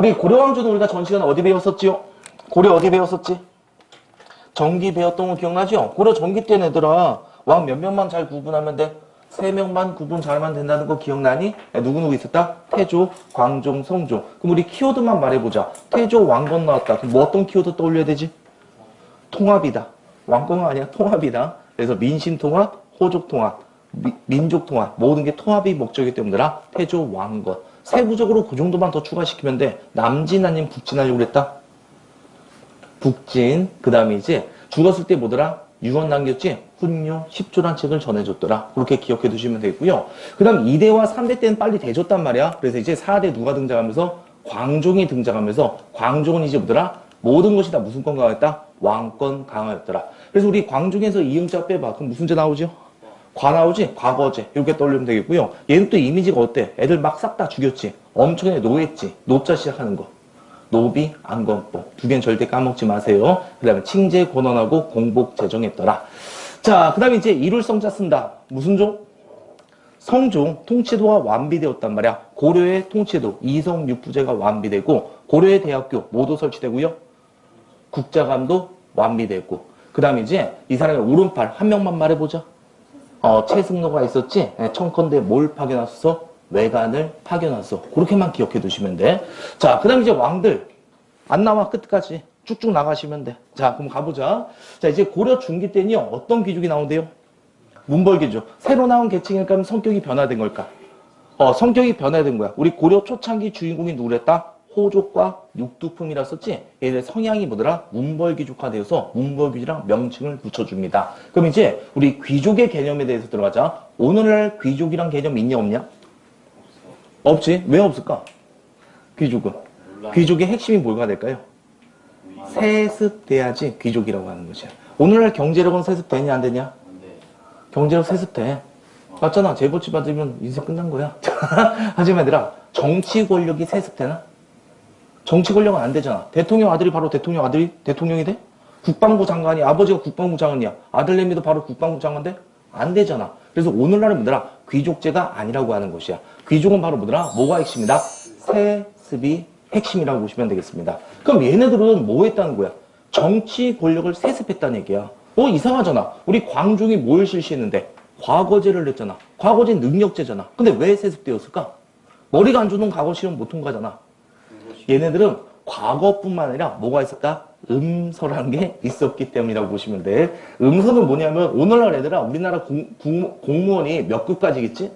우리 고려왕조는 우리가 전 시간에 어디 배웠었지요? 고려 어디 배웠었지? 전기 배웠던 거 기억나죠? 고려 전기 때는 얘들아 왕 몇 명만 잘 구분하면 돼? 3명만 구분 잘하면 된다는 거 기억나니? 누구누구 있었다? 태조, 광종, 성종. 그럼 우리 키워드만 말해보자. 태조, 왕건 나왔다. 그럼 뭐 어떤 키워드 떠올려야 되지? 통합이다. 왕건은 아니야. 통합이다. 그래서 민심통합, 호족통합, 민족통합 모든 게 통합이 목적이기 때문에 태조, 왕건. 세부적으로 그 정도만 더 추가시키면 돼. 남진 아니면 북진 하려고 그랬다? 북진. 그 다음에 이제 죽었을 때 뭐더라? 유언 남겼지? 훈요 10조란 책을 전해줬더라. 그렇게 기억해 두시면 되고요. 그 다음 2대와 3대 때는 빨리 돼줬단 말이야. 그래서 이제 4대 누가 등장하면서? 광종이 등장하면서 광종은 이제 뭐더라? 모든 것이 다 무슨 건 강화였다? 왕권 강화였더라. 그래서 우리 광종에서 이응자 빼봐. 그럼 무슨 제 나오죠? 과 나오지? 과거제. 이렇게 떠올리면 되겠고요. 얘는 또 이미지가 어때? 애들 막 싹 다 죽였지? 엄청나게 노했지? 노자 시작하는 거. 노비, 안건법. 두 개는 절대 까먹지 마세요. 그 다음에 칭제, 권원하고 공복, 제정했더라. 자, 그 다음에 이제 일울성자 쓴다. 무슨 종? 성종. 통치도가 완비되었단 말이야. 고려의 통치도, 이성 육부제가 완비되고, 고려의 대학교 모두 설치되고요. 국자감도 완비되고. 그 다음에 이제 이 사람의 오른팔 한 명만 말해보자. 최승로가 있었지? 청컨대 뭘 파견왔어? 외관을 파견왔어. 그렇게만 기억해 두시면 돼. 자, 그 다음에 이제 왕들. 안 나와, 끝까지. 쭉쭉 나가시면 돼. 자, 그럼 가보자. 자, 이제 고려 중기 때는요, 어떤 귀족이 나온대요? 문벌귀족. 새로 나온 계층일까? 하면 성격이 변화된 걸까? 성격이 변화된 거야. 우리 고려 초창기 주인공이 누구랬다? 호족과 육두품이라 썼지? 얘들 성향이 뭐더라? 문벌귀족화 되어서 문벌귀족이랑 명칭을 붙여줍니다. 그럼 이제 우리 귀족의 개념에 대해서 들어가자. 오늘날 귀족이란 개념 있냐 없냐? 없지. 왜 없을까? 귀족은. 귀족의 핵심이 뭐가 될까요? 세습돼야지 귀족이라고 하는 것이야. 오늘날 경제력은 세습되냐 안 되냐? 경제력 세습돼. 맞잖아. 재벌집 받으면 인생 끝난 거야. 하지만 얘들아, 정치 권력이 세습되나? 정치 권력은 안 되잖아. 대통령 아들이 바로 대통령 아들이 대통령이 돼? 국방부 장관이 아버지가 국방부 장관이야. 아들내미도 바로 국방부 장관 돼? 안 되잖아. 그래서 오늘날은 뭐더라? 귀족제가 아니라고 하는 것이야. 귀족은 바로 뭐더라? 뭐가 핵심이다? 세습이 핵심이라고 보시면 되겠습니다. 그럼 얘네들은 뭐 했다는 거야? 정치 권력을 세습했다는 얘기야. 이상하잖아. 우리 광종이 뭘 실시했는데? 과거제를 냈잖아. 과거제는 능력제잖아. 근데 왜 세습되었을까? 머리가 안 좋은 과거 시험 못 통과잖아. 얘네들은 과거뿐만 아니라 뭐가 있었다? 음서라는 게 있었기 때문이라고 보시면 돼. 음서는 뭐냐면 오늘날 애들아 우리나라 공무원이 몇 급까지겠지?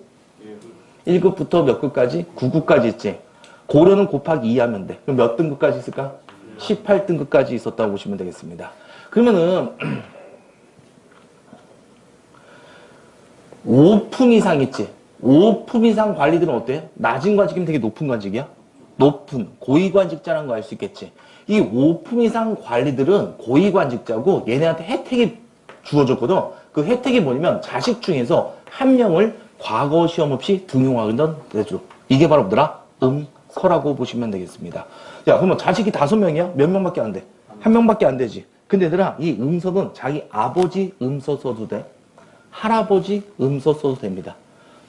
1급부터 몇 급까지? 9급까지 있지. 고려는 곱하기 2 하면 돼. 그럼 몇 등급까지 있을까? 18등급까지 있었다고 보시면 되겠습니다. 그러면은 5품 이상 있지. 5품 이상 관리들은 어때? 낮은 관직이면 되게 높은 관직이야? 높은 고위관직자라는 거 알 수 있겠지. 이 5품 이상 관리들은 고위관직자고 얘네한테 혜택이 주어졌거든. 그 혜택이 뭐냐면 자식 중에서 한 명을 과거 시험 없이 등용하거든. 이게 바로 뭐더라? 음서라고 보시면 되겠습니다. 야, 그러면 자식이 5명이야? 몇 명밖에 안 돼? 한 명밖에 안 되지. 근데 얘들아, 이 음서는 자기 아버지 음서 써도 돼. 할아버지 음서 써도 됩니다.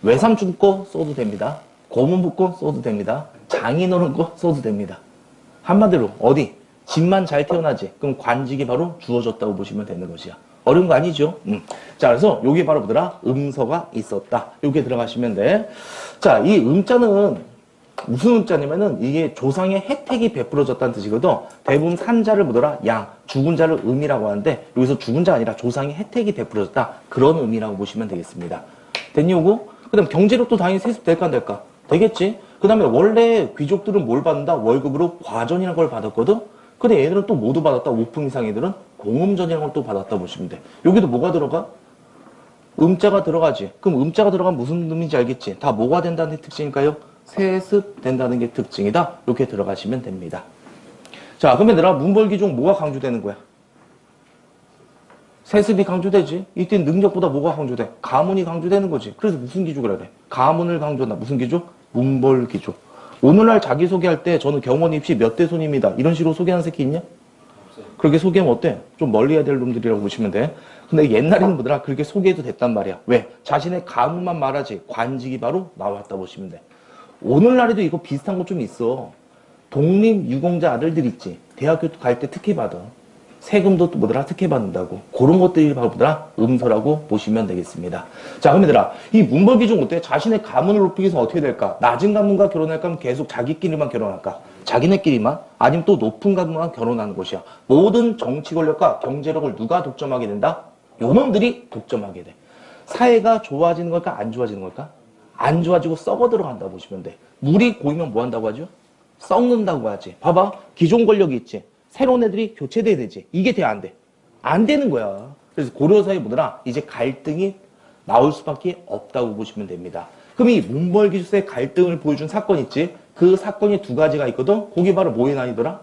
외삼촌 거 써도 됩니다. 고모부 거 써도 됩니다. 장인어른 거 써도 됩니다. 한마디로 어디? 집만 잘 태어나지. 그럼 관직이 바로 주어졌다고 보시면 되는 것이야. 어려운 거 아니죠? 자, 그래서 요게 바로 뭐더라? 음서가 있었다. 요게 들어가시면 돼. 자, 이 음자는 무슨 음자냐면은 이게 조상의 혜택이 베풀어졌다는 뜻이거든. 대부분 산자를 뭐더라? 양, 죽은 자를 음이라고 하는데 여기서 죽은 자 아니라 조상의 혜택이 베풀어졌다. 그런 의미라고 보시면 되겠습니다. 됐니 요거? 그 다음 경제력도 당연히 세습될까 안 될까? 되겠지? 그 다음에 원래 귀족들은 뭘 받는다? 월급으로 과전이라는 걸 받았거든? 근데 얘들은 또 모두 받았다? 5품 이상 애들은 공음전이라는 걸 또 받았다 보시면 돼. 여기도 뭐가 들어가? 음자가 들어가지. 그럼 음자가 들어가면 무슨 의미인지 알겠지? 다 뭐가 된다는 특징일까요? 세습된다는 게 특징이다. 이렇게 들어가시면 됩니다. 자, 그러면 얘들아 문벌귀족 뭐가 강조되는 거야? 세습이 강조되지. 이때 능력보다 뭐가 강조돼? 가문이 강조되는 거지. 그래서 무슨 귀족을 해야 돼? 가문을 강조한다. 무슨 귀족? 문벌귀족. 오늘날 자기소개할 때 저는 경원 입시 몇 대 손입니다. 이런 식으로 소개하는 새끼 있냐? 그렇게 소개하면 어때? 좀 멀리 해야 될 놈들이라고 보시면 돼. 근데 옛날에는 뭐더라? 그렇게 소개해도 됐단 말이야. 왜? 자신의 가문만 말하지 관직이 바로 나왔다 보시면 돼. 오늘날에도 이거 비슷한 거 좀 있어. 독립유공자 아들들 있지. 대학교 갈 때 특혜 받아. 세금도 또 뭐더라? 특혜 받는다고. 그런 것들이 바로 뭐더라? 음소라고 보시면 되겠습니다. 자, 그럼 얘들아, 이 문벌 기준 어때? 자신의 가문을 높이기 위해서 어떻게 될까? 낮은 가문과 결혼할까? 하면 계속 자기끼리만 결혼할까? 자기네끼리만? 아니면 또 높은 가문과 결혼하는 것이야. 모든 정치 권력과 경제력을 누가 독점하게 된다? 요놈들이 독점하게 돼. 사회가 좋아지는 걸까? 안 좋아지는 걸까? 안 좋아지고 썩어 들어간다 보시면 돼. 물이 고이면 뭐 한다고 하죠? 썩는다고 하지. 봐봐. 기존 권력이 있지. 새로운 애들이 교체돼야 되지. 이게 돼, 안 돼? 안 되는 거야. 그래서 고려사회 뭐더라? 이제 갈등이 나올 수밖에 없다고 보시면 됩니다. 그럼 이 문벌기술사의 갈등을 보여준 사건 있지? 그 사건이 두 가지가 있거든? 그게 바로 뭐에 난이더라?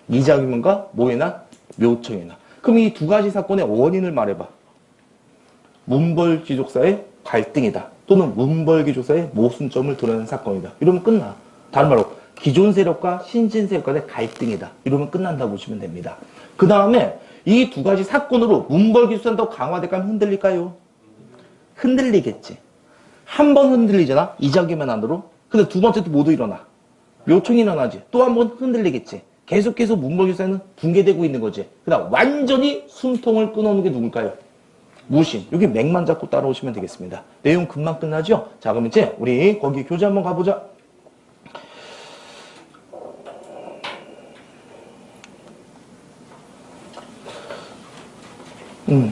이자규명과 뭐에 난? 묘청에 난. 그럼 이 두 가지 사건의 원인을 말해봐. 문벌귀족사의 갈등이다. 또는 문벌귀족사의 모순점을 드러내는 사건이다. 이러면 끝나. 다른 말로 기존 세력과 신진 세력 간의 갈등이다. 이러면 끝난다고 보시면 됩니다. 그 다음에 이 두 가지 사건으로 문벌귀족사는 더 강화될까요? 흔들릴까요? 흔들리겠지. 한 번 흔들리잖아. 이자규명 안으로. 근데 두 번째도 모두 일어나. 묘청이 일어나지. 또 한 번 흔들리겠지. 계속해서 문벌귀족사는 붕괴되고 있는 거지. 그 다음 완전히 숨통을 끊어놓은 게 누굴까요? 무신. 여기 맥만 잡고 따라오시면 되겠습니다. 내용 금방 끝나죠? 자, 그럼 이제 우리 거기 교재 한번 가보자.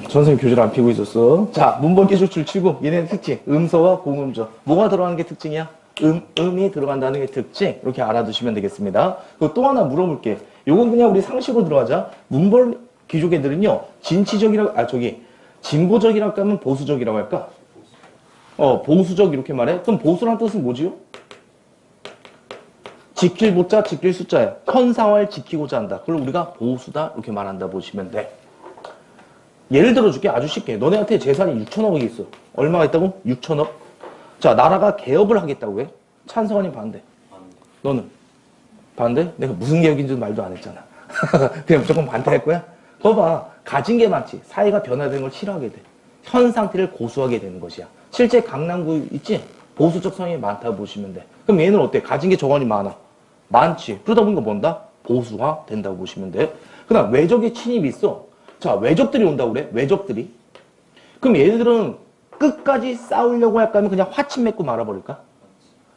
선생님 교재를 안 펴고 있었어. 자, 문벌기술 줄치고 얘네의 특징. 음서와 공음저. 뭐가 들어가는 게 특징이야? 음이 들어간다는 게 특징. 이렇게 알아두시면 되겠습니다. 그리고 또 하나 물어볼게. 요건 그냥 우리 상식으로 들어가자. 문벌 귀족 애들은요, 진보적이라고 하면 보수적이라고 할까? 보수적 이렇게 말해? 그럼 보수란 뜻은 뭐지요? 지킬 보자, 지킬 숫자야. 현상을 지키고자 한다. 그걸 우리가 보수다 이렇게 말한다 보시면 돼. 예를 들어줄게. 아주 쉽게. 너네한테 재산이 6천억이 있어. 얼마가 있다고? 6천억. 자, 나라가 개업을 하겠다고 해. 찬성 아니면 반대? 너는? 반대? 내가 무슨 개혁인지도 말도 안 했잖아. 그냥 무조건 반대할 거야? 봐봐. 가진 게 많지. 사회가 변화되는 걸 싫어하게 돼. 현 상태를 고수하게 되는 것이야. 실제 강남구 있지? 보수적 성향이 많다 보시면 돼. 그럼 얘는 어때? 가진 게 저건이 많아. 많지. 그러다 보니까 뭔다? 보수화 된다고 보시면 돼. 그 다음 외적의 침입이 있어. 자, 외적들이 온다고 그래? 외적들이. 그럼 얘네들은 끝까지 싸우려고 할까 하면 그냥 화친 맺고 말아버릴까?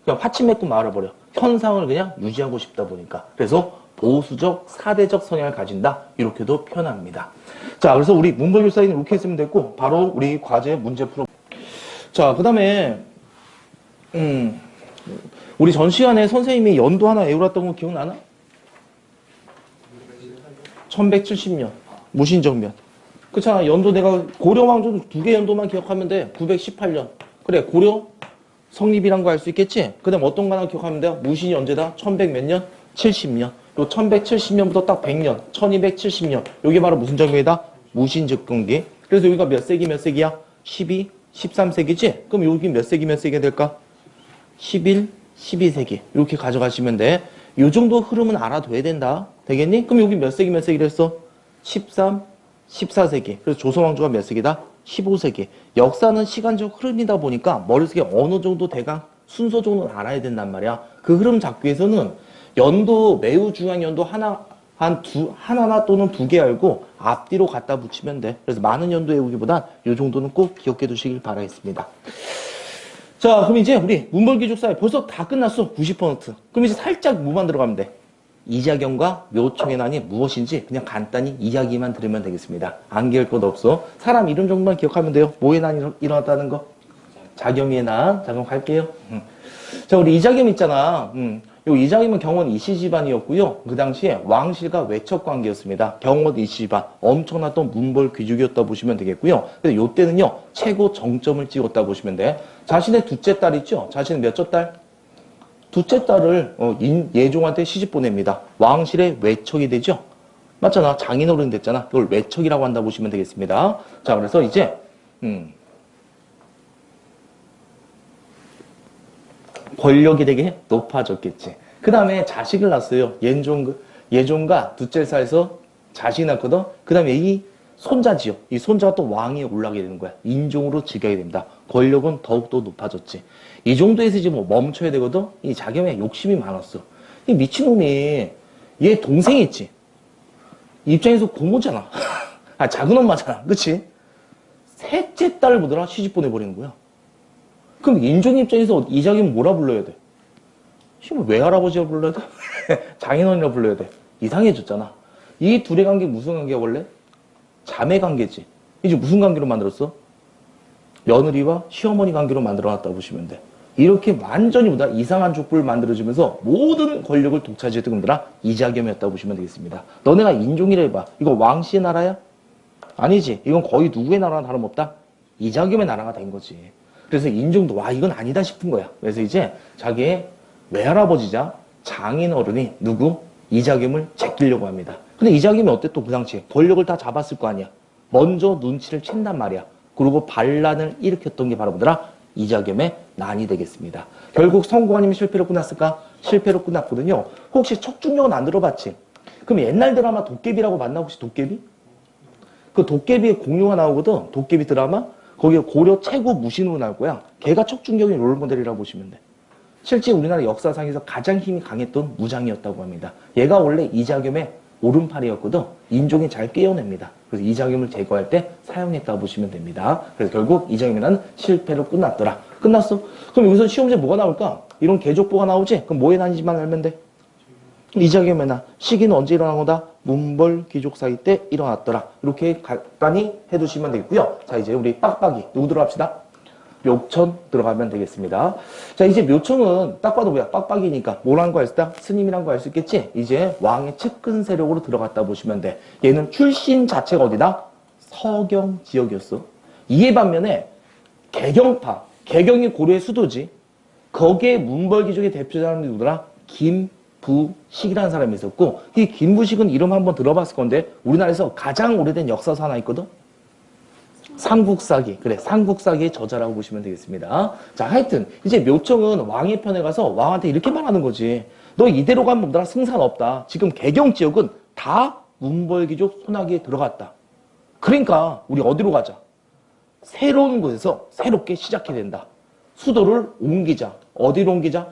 그냥 화친 맺고 말아버려. 현상을 그냥 유지하고 싶다 보니까. 그래서 보수적, 사대적 성향을 가진다. 이렇게도 표현합니다. 자, 그래서 우리 문벌교사는 이렇게 했으면 됐고, 바로 우리 과제 문제 풀어. 자, 그 다음에, 우리 전 시간에 선생님이 연도 하나 외우랬던 거 기억나나? 1170년. 무신정변. 그렇잖아. 연도 내가 고려왕조 두 개 연도만 기억하면 돼. 918년. 그래, 고려 성립이란 거 알 수 있겠지? 그 다음 어떤 거 하나 기억하면 돼요? 무신이 언제다? 1100 몇 년? 70년. 요 1170년부터 딱 100년. 1270년. 요게 바로 무슨 정변이다? 무신즉근기. 그래서 여기가 몇 세기 몇 세기야? 12, 13세기지? 그럼 여기 몇 세기 몇 세기가 될까? 11, 12세기. 이렇게 가져가시면 돼. 요 정도 흐름은 알아둬야 된다. 되겠니? 그럼 여기 몇 세기 몇 세기를 했어? 13, 14세기. 그래서 조선왕조가 몇 세기다? 15세기. 역사는 시간적 흐름이다 보니까 머릿속에 어느 정도 대강 순서 정도는 알아야 된단 말이야. 그 흐름 잡기 위해서는 연도, 매우 중요한 연도 하나나 또는 두 개 알고 앞뒤로 갖다 붙이면 돼. 그래서 많은 연도 외우기보단 이 정도는 꼭 기억해 두시길 바라겠습니다. 자, 그럼 이제 우리 문벌귀족사회 벌써 다 끝났어. 90%. 그럼 이제 살짝 뭐만 들어가면 돼? 이자경과 묘청의 난이 무엇인지 그냥 간단히 이야기만 들으면 되겠습니다. 암기할 것 없어. 사람 이름 정도만 기억하면 돼요. 뭐의 난이 일어났다는 거? 자겸의 난. 자, 그럼 갈게요. 자, 우리 이자겸 있잖아. 요 이자겸은 경원 이씨 집안이었고요. 그 당시에 왕실과 외척 관계였습니다. 경원 이씨 집안. 엄청났던 문벌 귀족이었다 보시면 되겠고요. 근데 요 때는요, 최고 정점을 찍었다 보시면 돼. 자신의 둘째 딸 있죠? 자신의 몇째 딸? 둘째 딸을 예종한테 시집 보냅니다. 왕실의 외척이 되죠? 맞잖아. 장인어른 됐잖아. 그걸 외척이라고 한다 보시면 되겠습니다. 자, 그래서 이제 권력이 되게 높아졌겠지. 그 다음에 자식을 낳았어요. 예종과 둘째 사에서 자식이 낳거든. 그 다음에 이 손자지요. 이 손자가 또 왕위에 올라가게 되는 거야. 인종으로 즉위하게 됩니다. 권력은 더욱더 높아졌지. 이 정도에서 이제 뭐 멈춰야 되거든. 이 자겸의 욕심이 많았어. 이 미친놈이 얘 동생 있지? 입장에서 고모잖아. 아, 작은 엄마잖아. 그치? 셋째 딸을 보더라 시집 보내버리는 거야. 그럼 인종 입장에서 이자겸 뭐라 불러야 돼? 지금 외할아버지라 불러야 돼? 장인어른이라 불러야 돼? 이상해졌잖아. 이 둘의 관계 무슨 관계야 원래? 자매 관계지. 이제 무슨 관계로 만들었어? 며느리와 시어머니 관계로 만들어놨다고 보시면 돼. 이렇게 완전히 보다 이상한 족보를 만들어주면서 모든 권력을 독차지했던 분들아 이자겸이었다고 보시면 되겠습니다. 너네가 인종이라 해봐. 이거 왕씨의 나라야? 아니지. 이건 거의 누구의 나라나 다름없다? 이자겸의 나라가 된 거지. 그래서 인종도 와 이건 아니다 싶은 거야. 그래서 이제 자기의 외할아버지자 장인어른이 누구? 이자겸을 제끼려고 합니다. 근데 이자겸이 어때 또 그 당시에 권력을 다 잡았을 거 아니야. 먼저 눈치를 챈단 말이야. 그리고 반란을 일으켰던 게 바로 뭐더라? 이자겸의 난이 되겠습니다. 결국 성공 아니면 실패로 끝났을까? 실패로 끝났거든요. 혹시 척준력은 안 들어봤지? 그럼 옛날 드라마 도깨비라고 봤나? 혹시 도깨비? 그 도깨비의 공룡가 나오거든. 도깨비 드라마. 거기에 고려 최고 무신으로 나올 거야. 걔가 척준경의 롤모델이라고 보시면 돼. 실제 우리나라 역사상에서 가장 힘이 강했던 무장이었다고 합니다. 얘가 원래 이자겸의 오른팔이었거든. 인종이 잘 깨어냅니다. 그래서 이자겸을 제거할 때 사용했다고 보시면 됩니다. 그래서 결국 이자겸이란 실패로 끝났더라. 끝났어. 그럼 여기서 시험제 뭐가 나올까? 이런 개족보가 나오지? 그럼 뭐에 난지만 알면 돼? 이자겸의 난. 시기는 언제 일어난 거다? 문벌 귀족 사이 때 일어났더라. 이렇게 간단히 해두시면 되겠고요. 자, 이제 우리 빡빡이 누구 들어갑시다? 묘청 들어가면 되겠습니다. 자, 이제 묘청은 딱 봐도 뭐야? 빡빡이니까 뭐라는 거 알 수 있다? 스님이란 거 알 수 있겠지? 이제 왕의 측근 세력으로 들어갔다 보시면 돼. 얘는 출신 자체가 어디다? 서경 지역이었어. 이에 반면에 개경파, 개경이 고려의 수도지. 거기에 문벌 귀족의 대표 사람이 누구더라? 김부식이라는 사람이 있었고, 이 김부식은 이름 한번 들어봤을 건데 우리나라에서 가장 오래된 역사서 하나 있거든? 삼국사기. 그래, 삼국사기의 저자라고 보시면 되겠습니다. 자, 하여튼 이제 묘청은 왕의 편에 가서 왕한테 이렇게 말하는 거지. 너 이대로 가면 뭐더라? 승산 없다. 지금 개경 지역은 다 문벌귀족 손아귀에 들어갔다. 그러니까 우리 어디로 가자? 새로운 곳에서 새롭게 시작해야 된다. 수도를 옮기자. 어디로 옮기자?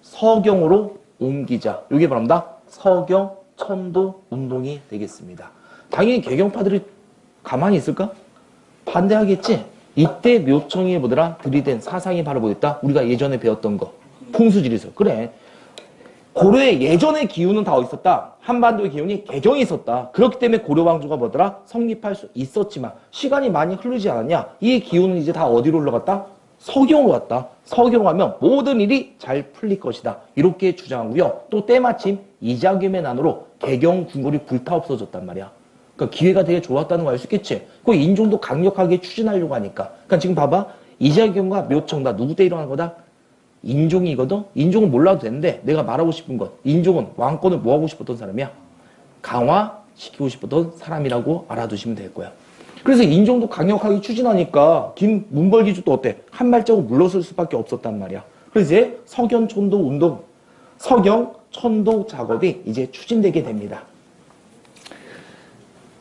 서경으로 옮기자. 이게 바랍니다. 서경 천도 운동이 되겠습니다. 당연히 개경파들이 가만히 있을까? 반대하겠지? 이때 묘청이 뭐더라? 들이댄 사상이 바로 뭐였다? 우리가 예전에 배웠던 거. 풍수지리설. 그래. 고려의 예전의 기운은 다 어디 있었다? 한반도의 기운이 개경에 있었다. 그렇기 때문에 고려 왕조가 뭐더라? 성립할 수 있었지만 시간이 많이 흐르지 않았냐? 이 기운은 이제 다 어디로 올라갔다? 서경으로 갔다. 서경으로 가면 모든 일이 잘 풀릴 것이다. 이렇게 주장하고요. 또 때마침 이자겸의 난으로 개경 궁궐이 불타 없어졌단 말이야. 그러니까 기회가 되게 좋았다는 거 알 수 있겠지? 그 인종도 강력하게 추진하려고 하니까. 그러니까 지금 봐봐. 이자겸과 묘청 다 누구 때 일어난 거다? 인종이거든? 인종은 몰라도 되는데 내가 말하고 싶은 건 인종은 왕권을 뭐 하고 싶었던 사람이야? 강화시키고 싶었던 사람이라고 알아두시면 될 거야. 그래서 인종도 강력하게 추진하니까 문벌귀족도 어때? 한 발자국 물러설 수밖에 없었단 말이야. 그래서 이제 서경천도 운동, 서경천도 작업이 이제 추진되게 됩니다.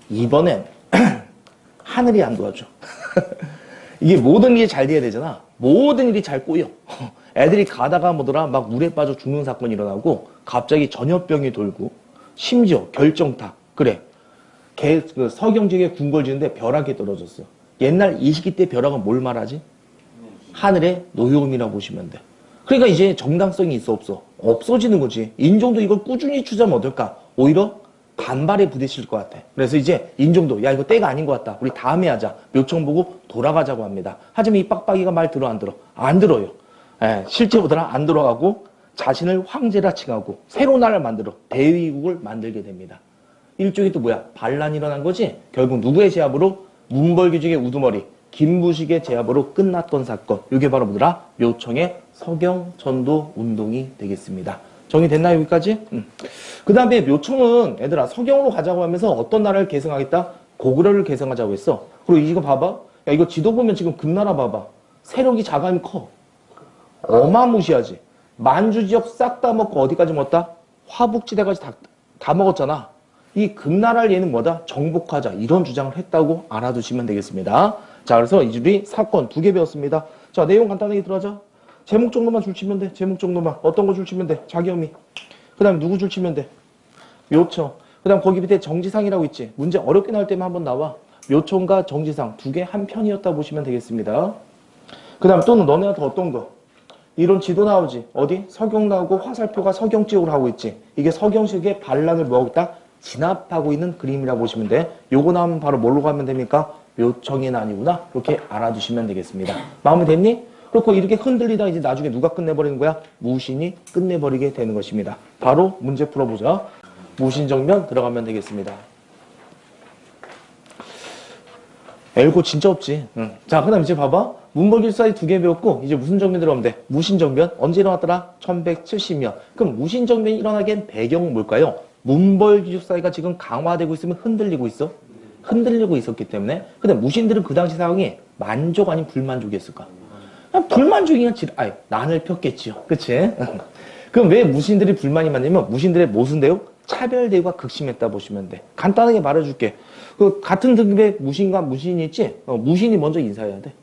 이번엔 하늘이 안 도와줘. 이게 모든 일이 잘 돼야 되잖아. 모든 일이 잘 꼬여. 애들이 가다가 뭐더라 막 물에 빠져 죽는 사건이 일어나고 갑자기 전염병이 돌고 심지어 결정타. 그래. 그 서경지역에 궁궐 지는데 벼락이 떨어졌어. 옛날 이 시기 때 벼락은 뭘 말하지? 하늘의 노여움이라고 보시면 돼. 그러니까 이제 정당성이 있어 없어? 없어지는 거지. 인종도 이걸 꾸준히 추자면 어떨까? 오히려 반발에 부딪힐 것 같아. 그래서 이제 인종도 야 이거 때가 아닌 것 같다. 우리 다음에 하자. 묘청 보고 돌아가자고 합니다. 하지만 이 빡빡이가 말 들어 안 들어? 안 들어요. 예, 실제 보더라 안 들어가고 자신을 황제라 칭하고 새로운 나라를 만들어 대위국을 만들게 됩니다. 일종의 또 뭐야? 반란이 일어난 거지? 결국 누구의 제압으로? 문벌귀족의 우두머리 김부식의 제압으로 끝났던 사건. 이게 바로 뭐더라? 묘청의 서경천도 운동이 되겠습니다. 정리됐나요? 여기까지? 그 다음에 묘청은 얘들아 서경으로 가자고 하면서 어떤 나라를 개성하겠다? 고구려를 개성하자고 했어. 그리고 이거 봐봐. 야 이거 지도 보면 지금 금나라 봐봐. 세력이 자감이 커. 어마무시하지. 만주 지역 싹 다 먹고 어디까지 먹었다? 화북지대까지 다 먹었잖아. 이 금나라를 얘는 뭐다? 정복하자. 이런 주장을 했다고 알아두시면 되겠습니다. 자, 그래서 이 줄이 사건 2개 배웠습니다. 자, 내용 간단하게 들어가자. 제목 정도만 줄치면 돼. 제목 정도만. 어떤 거 줄치면 돼? 자기혐의. 그 다음에 누구 줄 치면 돼? 묘청. 그 다음 거기 밑에 정지상이라고 있지. 문제 어렵게 나올 때만 한번 나와. 묘청과 정지상 두 개 한 편이었다 보시면 되겠습니다. 그 다음 또는 너네한테 어떤 거? 이런 지도 나오지. 어디? 서경 나오고 화살표가 서경지역으로 하고 있지. 이게 서경식의 반란을 뭐하고 있다? 진압하고 있는 그림이라고 보시면 돼. 요거 나오면 바로 뭘로 가면 됩니까? 묘청이 아니구나. 이렇게 알아두시면 되겠습니다. 마음에 됐니? 그렇고 이렇게 흔들리다 이제 나중에 누가 끝내버리는 거야? 무신이 끝내버리게 되는 것입니다. 바로 문제 풀어보자. 무신정면 들어가면 되겠습니다. 엘고 진짜 없지. 응. 자, 그 다음 이제 봐봐. 문벌기술사에 두 개 배웠고 이제 무슨 정면 들어가면 돼? 무신정면. 언제 일어났더라? 1170년. 그럼 무신정면이 일어나기엔 배경은 뭘까요? 문벌기술사가 지금 강화되고 있으면 흔들리고 있어? 흔들리고 있었기 때문에. 근데 무신들은 그 당시 상황이 만족 아닌 불만족이었을까? 그냥 불만족이면 난을 폈겠지요. 그치? 그럼 왜 무신들이 불만이 많냐면 무신들의 모순 대우, 차별 대우가 극심했다 보시면 돼. 간단하게 말해줄게. 그 같은 등급의 무신과 무신이 있지? 무신이 먼저 인사해야 돼.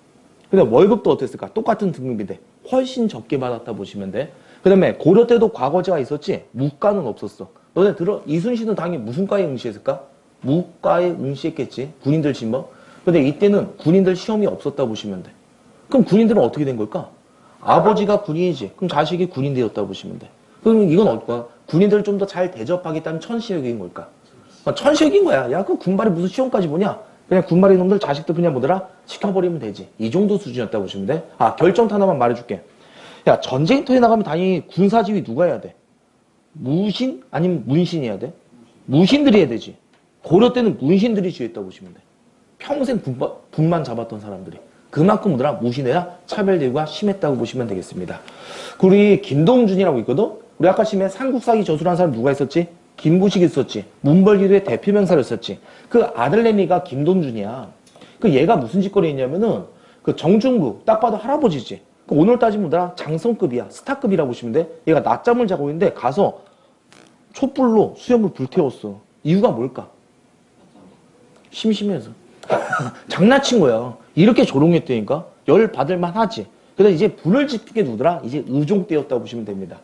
근데 월급도 어땠을까? 똑같은 등급인데 훨씬 적게 받았다 보시면 돼. 그 다음에 고려 때도 과거제가 있었지? 무과는 없었어. 너네 들어? 이순신은 당연히 무슨 과에 응시했을까? 무과에 응시했겠지. 군인들 시험. 근데 이때는 군인들 시험이 없었다 보시면 돼. 그럼 군인들은 어떻게 된 걸까? 아버지가 군인이지. 그럼 자식이 군인되었다 보시면 돼. 그럼 이건 어떨까? 군인들을 좀 더 잘 대접하겠다는 천시혁인 걸까? 천시혁인 거야. 야, 그 군발이 무슨 시험까지 보냐? 그냥 군발이 놈들 자식들 그냥 뭐더라? 시켜버리면 되지. 이 정도 수준이었다 보시면 돼. 아, 결정타 하나만 말해줄게. 야, 전쟁터에 나가면 당연히 군사지휘 누가 해야 돼? 무신? 아니면 문신이 해야 돼? 무신들이 해야 되지. 고려 때는 문신들이 지휘했다 보시면 돼. 평생 군만 잡았던 사람들이. 그만큼 뭐더라? 무신해라 차별 대우가 심했다고 보시면 되겠습니다. 우리 김동준이라고 있거든? 우리 아까 심해 삼국사기 저술한 사람 누가 있었지? 김부식이 있었지. 문벌기도의 대표 명사를 썼지. 그 아들내미가 김동준이야. 그 얘가 무슨 짓거리 했냐면은 그 정중부 딱 봐도 할아버지지. 그 오늘 따지면 뭐더라? 장성급이야. 스타급이라고 보시면 돼. 얘가 낮잠을 자고 있는데 가서 촛불로 수염을 불태웠어. 이유가 뭘까? 심심해서. 장난친 거야. 이렇게 조롱했다니까? 열 받을만 하지. 그래서 이제 불을 지핀 게 누구더라? 이제 의종 때였다고 보시면 됩니다.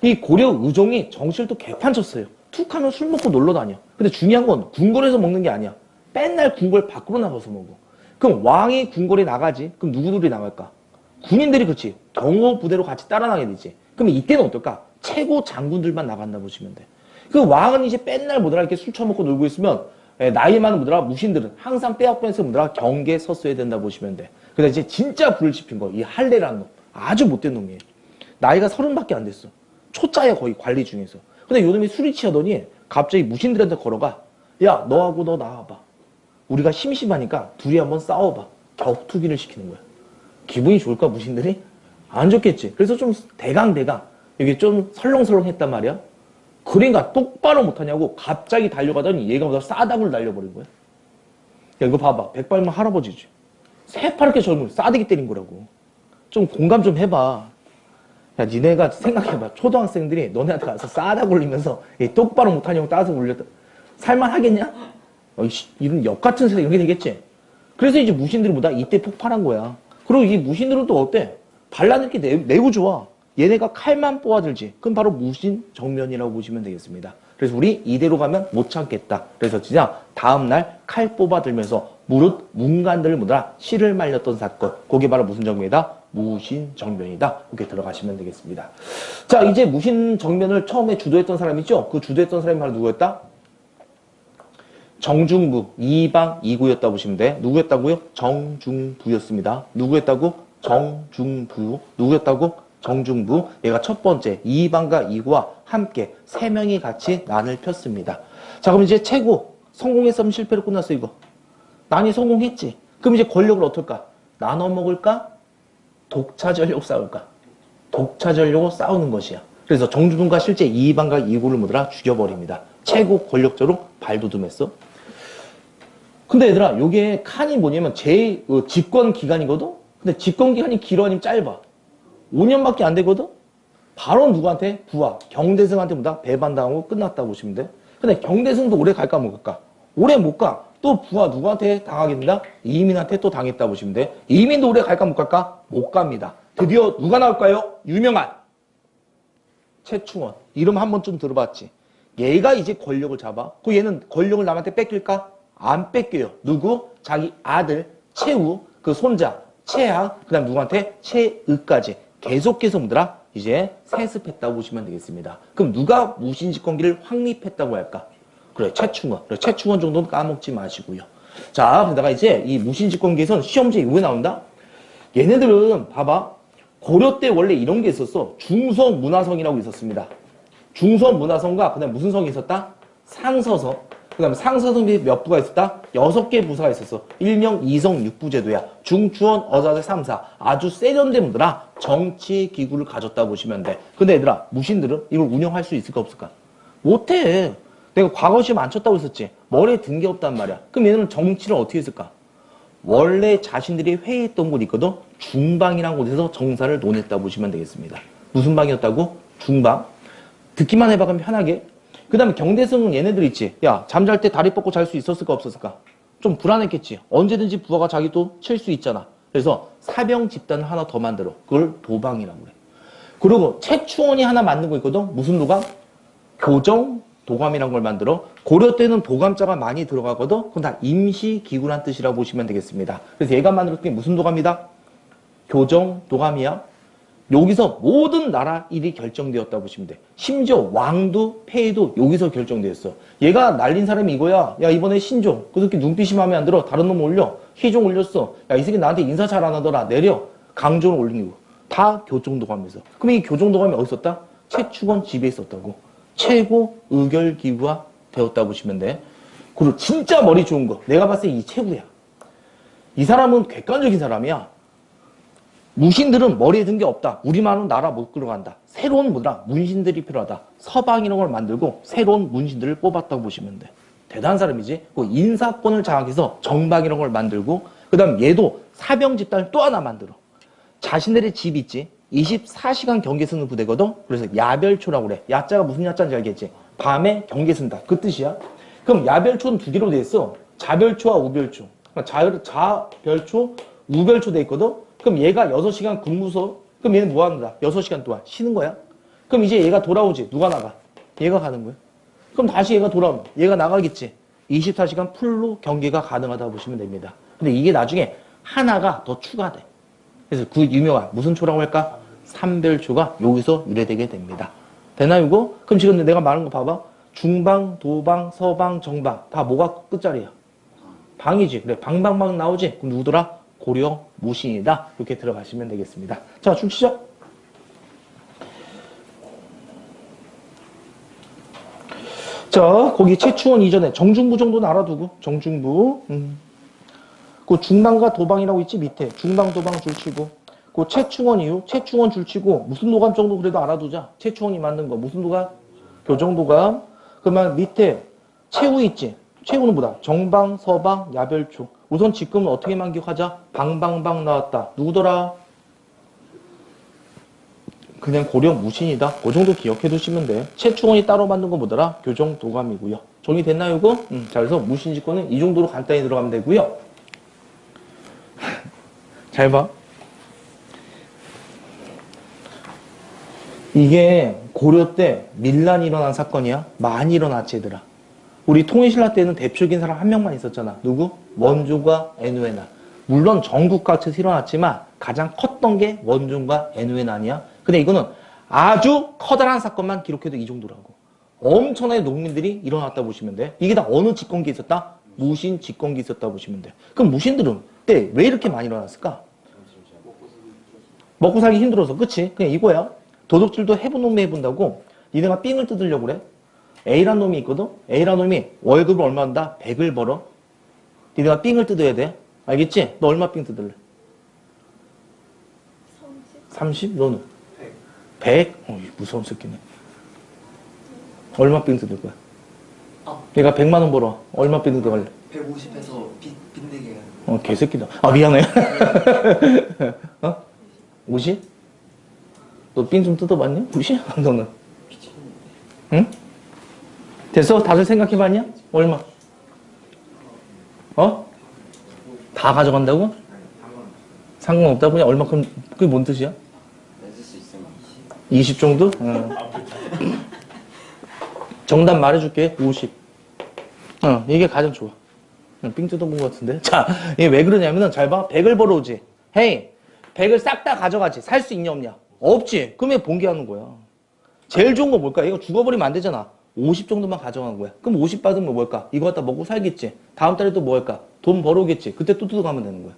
이 고려 의종이 정치를 또 개판쳤어요. 툭 하면 술 먹고 놀러 다녀. 근데 중요한 건 궁궐에서 먹는 게 아니야. 맨날 궁궐 밖으로 나가서 먹어. 그럼 왕이 궁궐에 나가지? 그럼 누구들이 나갈까? 군인들이 그렇지. 경호 부대로 같이 따라 나가야 되지. 그럼 이때는 어떨까? 최고 장군들만 나간다 보시면 돼. 그 왕은 이제 맨날 뭐더라? 이렇게 술 처먹고 놀고 있으면 나이 많은 뭐더라? 무신들은 항상 빼앗으면서 뭐더라? 경계에 섰어야 된다 보시면 돼. 그래서 이제 진짜 불을 지핀 거. 이 할례라는 놈. 아주 못된 놈이에요. 나이가 30밖에 안 됐어. 초짜야 거의 관리 중에서. 근데 요놈이 술이 취하더니 갑자기 무신들한테 걸어가. 야, 너하고 너 나와봐. 우리가 심심하니까 둘이 한번 싸워봐. 격투기를 시키는 거야. 기분이 좋을까 무신들이? 안 좋겠지. 그래서 좀 대강대강 이게 좀 설렁설렁 했단 말이야. 그러니까 똑바로 못하냐고 갑자기 달려가더니 얘가 보다 싸다구를 날려버린 거야. 야, 이거 봐봐. 백발만 할아버지지. 새파랗게 젊은 싸대기 때린 거라고. 좀 공감 좀 해봐. 야, 니네가 생각해봐. 초등학생들이 너네한테 가서 싸다 굴리면서 똑바로 못하냐고 따서 굴렸다. 살만하겠냐? 이런 역 같은 세상 이런 게 되겠지. 그래서 이제 무신들이 뭐다? 이때 폭발한 거야. 그리고 이 무신들은 또 어때? 반란을 이렇게 내고 좋아. 얘네가 칼만 뽑아들지. 그럼 바로 무신 정면이라고 보시면 되겠습니다. 그래서 우리 이대로 가면 못 참겠다. 그래서 진짜 다음날 칼 뽑아들면서 무릇 문관들을 뭐더라? 실을 말렸던 사건. 그게 바로 무슨 정면이다? 무신 정면이다. 이렇게 들어가시면 되겠습니다. 자, 이제 무신 정면을 처음에 주도했던 사람 있죠? 그 주도했던 사람이 바로 누구였다? 정중부, 이방, 이구였다고 보시면 돼. 누구였다고요? 정중부였습니다. 누구였다고? 정중부. 누구였다고? 정중부. 얘가 첫 번째 이방과 이구와 함께 세 명이 같이 난을 폈습니다. 자, 그럼 이제 최고 성공했으면 실패로 끝났어 이거. 난이 성공했지. 그럼 이제 권력을 어떨까? 나눠 먹을까? 독차 전력 싸울까? 독차 전력으로 싸우는 것이야. 그래서 정중부가 실제 이방과 이구를 뭐더라? 죽여버립니다. 최고 권력자로 발돋움했어. 근데 얘들아, 요게 칸이 뭐냐면 제 집권 기간이거든? 근데 집권 기간이 길어 아니면 짧아? 5년밖에 안 되거든? 바로 누구한테? 부하, 경대승한테 뭐다? 배반당하고 끝났다고 보시면 돼. 근데 경대승도 오래 갈까 못 갈까? 오래 못 가. 또 부하 누구한테 당하게 된다? 이민한테 또 당했다 보시면 돼. 이민도 오래 갈까 못 갈까? 못 갑니다. 드디어 누가 나올까요? 유명한 최충원. 이름 한 번쯤 들어봤지. 얘가 이제 권력을 잡아. 그 얘는 권력을 남한테 뺏길까? 안 뺏겨요. 누구? 자기 아들 최우, 그 손자 최하, 그 다음 누구한테? 최의까지 계속해서 뭐더라? 이제 세습했다고 보시면 되겠습니다. 그럼 누가 무신집권기를 확립했다고 할까? 그래, 최충원. 그래, 최충원 정도는 까먹지 마시고요. 자, 그러다가 이제 이 무신집권기에서는 시험지에 이거 나온다? 얘네들은 봐봐. 고려 때 원래 이런 게 있었어. 중서문화성이라고 있었습니다. 중서문화성과 그 다음에 무슨 성이 있었다? 상서성. 그 다음에 상서성이 몇 부가 있었다? 6개 부사가 있었어. 일명 이성 육부제도야. 중추원 어자대 3사. 아주 세련된 분들아 정치 기구를 가졌다 보시면 돼. 근데 얘들아, 무신들은 이걸 운영할 수 있을까 없을까? 못해. 내가 과거 시험 안 쳤다고 했었지. 머리에 든 게 없단 말이야. 그럼 얘네는 정치를 어떻게 했을까? 원래 자신들이 회의했던 곳이 있거든. 중방이라는 곳에서 정사를 논했다고 보시면 되겠습니다. 무슨 방이었다고? 중방. 듣기만 해봐 그럼 편하게. 그 다음에 경대성은 얘네들 있지. 야, 잠잘 때 다리 뻗고 잘 수 있었을까 없었을까? 좀 불안했겠지. 언제든지 부하가 자기도 칠 수 있잖아. 그래서 사병 집단을 하나 더 만들어. 그걸 도방이라고 그래. 그리고 최충원이 하나 만든 거 있거든. 무슨 도감? 교정 도감이란 걸 만들어. 고려 때는 도감자가 많이 들어가거든. 그건 다 임시기구란 뜻이라고 보시면 되겠습니다. 그래서 얘가 만들었던 게 무슨 도감이다? 교정 도감이야. 여기서 모든 나라 일이 결정되었다고 보시면 돼. 심지어 왕도 폐위도 여기서 결정되었어. 얘가 날린 사람이 이거야. 야, 이번에 신종. 그 새끼 눈빛이 마음에 안 들어. 다른 놈 올려. 희종 올렸어. 야, 이 새끼 나한테 인사 잘 안 하더라. 내려. 강조를 올린 거. 다 교정도감에서. 그럼 이 교정도감이 어디 있었다? 최충원 집에 있었다고. 최고 의결기구가 되었다고 보시면 돼. 그리고 진짜 머리 좋은 거. 내가 봤을 때 이 최고야. 이 사람은 객관적인 사람이야. 무신들은 머리에 든 게 없다. 우리만은 나라 못 끌어간다. 새로운 뭐더라? 문신들이 필요하다. 서방이라는 걸 만들고 새로운 문신들을 뽑았다고 보시면 돼. 대단한 사람이지. 그 인사권을 장악해서 정박이라는 걸 만들고 그 다음 얘도 사병 집단을 또 하나 만들어. 자신들의 집 있지. 24시간 경계 쓰는 부대거든. 그래서 야별초라고 그래. 야자가 무슨 야자인지 알겠지? 밤에 경계 쓴다. 그 뜻이야. 그럼 야별초는 두 개로 돼 있어. 자별초와 우별초. 자별초, 우별초 돼 있거든. 그럼 얘가 6시간 근무서, 그럼 얘는 뭐 하는다? 6시간 동안 쉬는 거야? 그럼 이제 얘가 돌아오지. 누가 나가? 얘가 가는 거야. 그럼 다시 얘가 돌아오면 얘가 나가겠지. 24시간 풀로 경계가 가능하다고 보시면 됩니다. 근데 이게 나중에 하나가 더 추가돼. 그래서 그 유명한 무슨 초라고 할까? 삼별초가 여기서 유래되게 됩니다. 되나 이거? 그럼 지금 내가 말한 거 봐봐. 중방, 도방, 서방, 정방 다 뭐가 끝자리야? 방이지. 그래 방방방 나오지. 그럼 누구더라? 고려 무신이다. 이렇게 들어가시면 되겠습니다. 자, 춤 시작. 자, 거기 최충원 이전에 정중부 정도는 알아두고. 정중부. 그 중방과 도방이라고 있지 밑에. 중방, 도방 줄치고. 그 최충원 이후. 최충원 줄치고. 무슨 도감 정도 그래도 알아두자. 최충원이 만든 거. 무슨 도감? 교정도감. 그러면 밑에 최후 있지. 최후는 뭐다? 정방, 서방, 야별초. 우선 지금은 어떻게만 기억하자? 방방방 나왔다. 누구더라? 그냥 고려 무신이다. 그 정도 기억해 두시면 돼. 최충원이 따로 만든 거 뭐더라? 교정 도감이고요. 정리됐나요, 이거? 자, 그래서 무신집권은 이 정도로 간단히 들어가면 되고요. 잘 봐. 이게 고려 때 밀란이 일어난 사건이야. 많이 일어났지, 얘들아. 우리 통일신라 때는 대표적인 사람 한 명만 있었잖아. 누구? 원종과 애누에나. 물론 전국각처에서 일어났지만 가장 컸던 게 원종과 애누에나냐. 근데 이거는 아주 커다란 사건만 기록해도 이 정도라고. 엄청나게 농민들이 일어났다 보시면 돼. 이게 다 어느 집권기에 있었다? 무신 집권기에 있었다 보시면 돼. 그럼 무신들은 그때 왜 이렇게 많이 일어났을까? 먹고 살기 힘들어서. 그치? 그냥 이거야. 도둑질도 해본 놈이 해본다고 니네가 삥을 뜯으려고 그래. A란 놈이 있거든? A란 놈이 월급을 얼마 한다? 100을 벌어. 니네가 삥을 뜯어야 돼. 알겠지? 너 얼마 삥 뜯을래? 30? 너는? 100? 무서운 새끼네. 얼마 삥 뜯을 거야? 얘가 100만 원 벌어. 얼마 삥 뜯어갈래? 150에서 빈대게. 개새끼다. 미안해. 50? 너 삥 좀 뜯어봤냐? 50? 너는? 응? 됐어? 다들 생각해봤냐? 얼마? 다 가져간다고? 상관없다고? 그냥 얼마큼, 그게 뭔 뜻이야? 20 정도? 정답 말해줄게. 50. 이게 가장 좋아. 삥 뜯어본 것 같은데. 자, 이게 왜 그러냐면은 잘 봐. 100을 벌어오지. 헤이, 100을 싹 다 가져가지. 살 수 있냐 없냐? 없지. 그럼 왜 봉기하는 거야? 제일 좋은 거 뭘까? 이거 죽어버리면 안 되잖아. 50 정도만 가져가는 거야. 그럼 50 받으면 뭘까? 이거 갖다 먹고 살겠지. 다음 달에 또 뭐 할까? 돈 벌어오겠지. 그때 또 뜯어가면 되는 거야.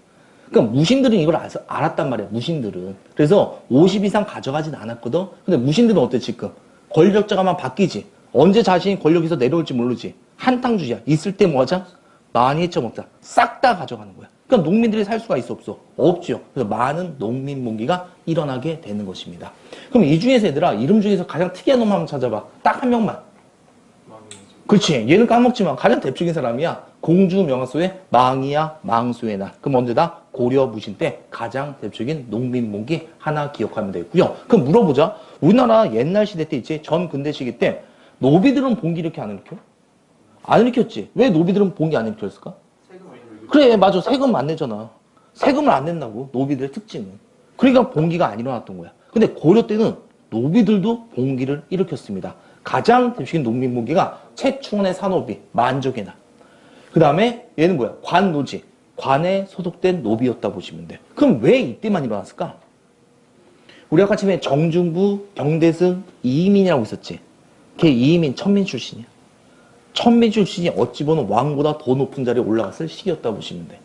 그러니까 무신들은 이걸 알았단 말이야. 무신들은. 그래서 50 이상 가져가진 않았거든. 근데 무신들은 어때 지금? 권력자가만 바뀌지. 언제 자신이 권력에서 내려올지 모르지. 한탕주의야. 있을 때 뭐 하자? 많이 해쳐먹자. 싹 다 가져가는 거야. 그러니까 농민들이 살 수가 있어 없어? 없죠. 그래서 많은 농민 봉기가 일어나게 되는 것입니다. 그럼 이 중에서 얘들아 이름 중에서 가장 특이한 놈 한번 찾아봐. 딱 한 명만. 그렇지. 얘는 까먹지만 가장 대표적인 사람이야. 공주 명화소의 망이야 망수의 날. 그럼 언제다? 고려 무신 때 가장 대표적인 농민 봉기 하나 기억하면 되고요. 그럼 물어보자. 우리나라 옛날 시대 때 있지. 전 근대 시기 때 노비들은 봉기 이렇게 안 일으켜? 안 일으켰지. 왜 노비들은 봉기 안 일으켰을까? 그래, 맞아. 세금 안 내잖아. 세금을 안 낸다고, 노비들의 특징은. 그러니까 봉기가 안 일어났던 거야. 근데 고려 때는 노비들도 봉기를 일으켰습니다. 가장 대표적인 농민 봉기가 최충원의 산노비, 만족의 날. 그 다음에 얘는 뭐야? 관노지. 관에 소속된 노비였다 보시면 돼. 그럼 왜 이때만 일어났을까? 우리 아까 처음에 정중부, 경대승, 이민이라고 있었지. 걔 이민 천민 출신이야. 천민 출신이 어찌 보면 왕보다 더 높은 자리에 올라갔을 시기였다 보시면 돼.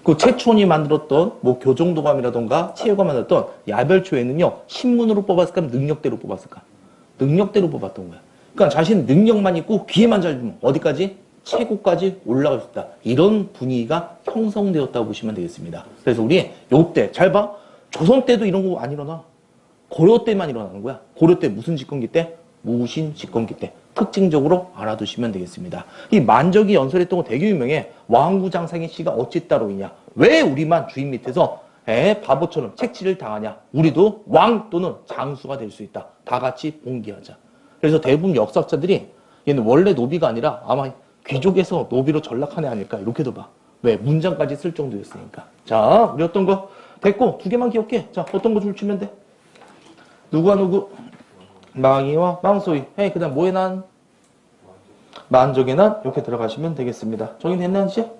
그 최초원이 만들었던 뭐 교정도감이라던가 체육가 만들었던 야별초에는요 신문으로 뽑았을까 능력대로 뽑았을까? 능력대로 뽑았던 거야. 그러니까 자신 능력만 있고 기회만 잘 주면 어디까지? 최고까지 올라갈 수 있다. 이런 분위기가 형성되었다고 보시면 되겠습니다. 그래서 우리 요때 잘 봐. 조선 때도 이런 거 안 일어나. 고려 때만 일어나는 거야. 고려 때 무슨 집권기 때? 무신 집권기 때. 특징적으로 알아두시면 되겠습니다. 이 만적이 연설했던 거 되게 유명해. 왕구장상의 씨가 어찌 따로 있냐. 왜 우리만 주인 밑에서 바보처럼 책치를 당하냐. 우리도 왕 또는 장수가 될 수 있다. 다 같이 봉기하자. 그래서 대부분 역사학자들이 얘는 원래 노비가 아니라 아마 귀족에서 노비로 전락한 애 아닐까 이렇게도 봐. 왜? 문장까지 쓸 정도였으니까. 자, 우리 어떤 거? 됐고 두 개만 기억해. 자, 어떤 거 줄치면 돼? 누구와 누구? 망이와 망소이. 그 다음 뭐에 난? 만족에 난 이렇게 들어가시면 되겠습니다. 정리됐나 이제?